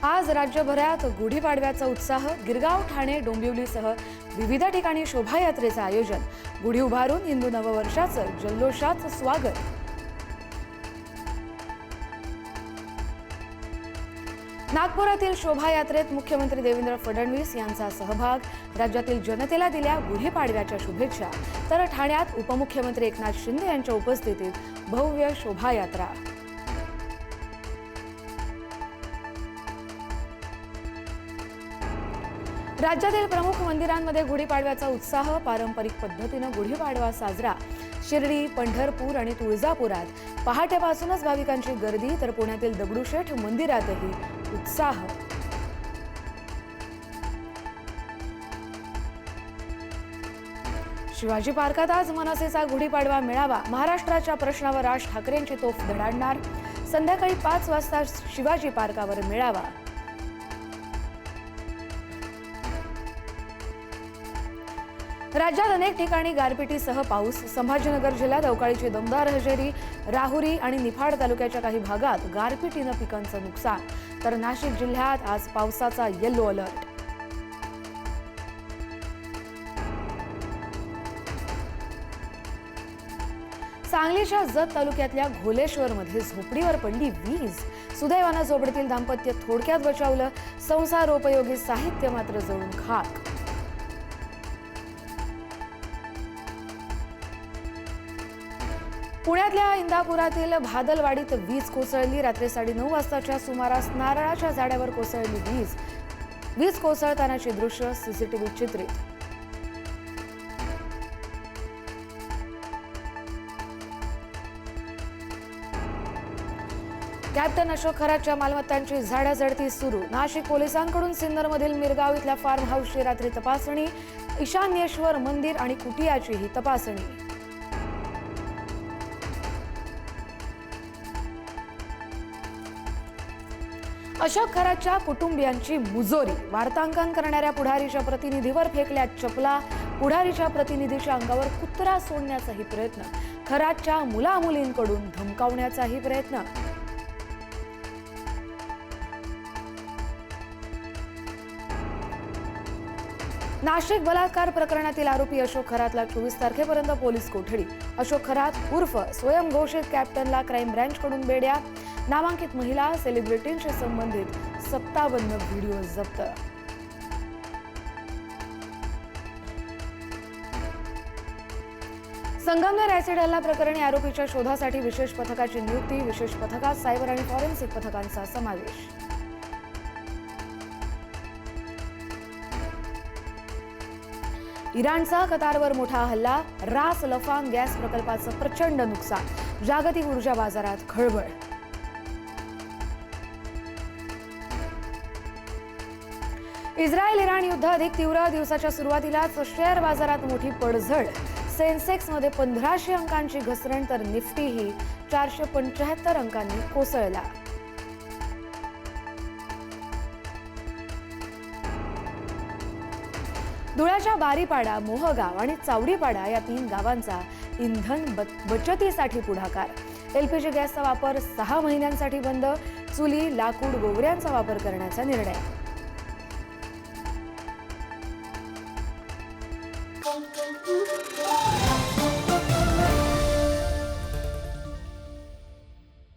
आज राज्यभरात गुढीपाडव्याचा उत्साह. गिरगाव, ठाणे, डोंबिवलीसह विविध ठिकाणी शोभायात्रेचं आयोजन. गुढी उभारून हिंदू नववर्षाचं जल्लोषात स्वागत. नागपुरातील शोभायात्रेत मुख्यमंत्री देवेंद्र फडणवीस यांचा सहभाग. राज्यातील जनतेला दिल्या गुढीपाडव्याच्या शुभेच्छा. तर ठाण्यात उपमुख्यमंत्री एकनाथ शिंदे यांच्या उपस्थितीत भव्य शोभायात्रा. राज्यातील प्रमुख मंदिरांमध्ये गुढीपाडव्याचा उत्साह. पारंपरिक पद्धतीनं गुढीपाडवा साजरा. शिर्डी, पंढरपूर आणि तुळजापुरात पहाटेपासूनच भाविकांची गर्दी. तर पुण्यातील दगडूशेठ मंदिरातही उत्साह. शिवाजी पार्कात आज मनसेचा गुढीपाडवा मेळावा. महाराष्ट्राच्या प्रश्नावर राज ठाकरेंची तोफ धडाडणार. संध्याकाळी 5 वाजता शिवाजी पार्कावर मेळावा. राज्यात अनेक ठिकाणी गारपिटीसह पाऊस. संभाजीनगर जिल्ह्यात अवकाळीची दमदार हजेरी. राहुरी आणि निफाड तालुक्याच्या काही भागात गारपिटीनं पिकांचं नुकसान. तर नाशिक जिल्ह्यात आज पावसाचा येलो अलर्ट. सांगलीच्या जत तालुक्यातल्या घोलेश्वरमध्ये झोपडीवर पडली वीज. सुदैवानं झोपडीतील दाम्पत्य थोडक्यात बचावलं. संसारोपयोगी साहित्य मात्र जळून खाक. पुण्यातल्या इंदापुरातील भादलवाडीत वीज कोसळली. रात्री 9:30 वाजताच्या सुमारास नारळाच्या झाडावर कोसळली वीज. वीज कोसळतानाची दृश्य सीसीटीव्ही चित्रित. कॅप्टन अशोक खरातच्या मालमत्तांची झाडाझडती सुरू. नाशिक पोलिसांकडून सिन्नरमधील मिरगाव इथल्या फार्म हाऊसची रात्री तपासणी. ईशान्येश्वर मंदिर आणि कुटियाचीही तपासणी. अशोक खरातच्या कुटुंबियांची मुजोरी. वार्तांकन करणाऱ्या पुढारीच्या प्रतिनिधीवर फेकल्या चपला. पुढारीच्या प्रतिनिधीच्या अंगावर कुत्रा सोडण्याचाही प्रयत्न. खरातच्या मुलामुलींकडून धमकावण्याचाही प्रयत्न. नाशिक बलात्कार प्रकरणातील आरोपी अशोक खरातला 24 तारखेपर्यंत पोलीस कोठडी. अशोक खरात उर्फ स्वयंघोषित कॅप्टनला क्राईम ब्रँचकडून बेड्या. नामांकित महिला, सेलिब्रिटींशी संबंधित 57 व्हिडिओ जप्त. संगमनेर ऍसिड हल्ला प्रकरणी आरोपीच्या शोधासाठी विशेष पथकाची नियुक्ती. विशेष पथकात सायबर आणि फॉरेन्सिक पथकांचा समावेश. इराणचा कतारवर मोठा हल्ला. रास लफान गॅस प्रकल्पाचं प्रचंड नुकसान. जागतिक ऊर्जा बाजारात खळबळ. इस्रायल इराण युद्ध अधिक तीव्र. दिवसाच्या सुरुवातीलाच शेअर बाजारात मोठी पडझड. सेन्सेक्समध्ये 1500 अंकांची घसरण. तर निफ्टीही 475 अंकांनी कोसळला. धुळ्याच्या बारीपाडा, मोहगाव आणि चावडीपाडा या 3 गावांचा इंधन बचतीसाठी पुढाकार. एलपीजी गॅसचा वापर 6 महिन्यांसाठी बंद. चुली, लाकूड, गोवऱ्यांचा वापर करण्याचा निर्णय.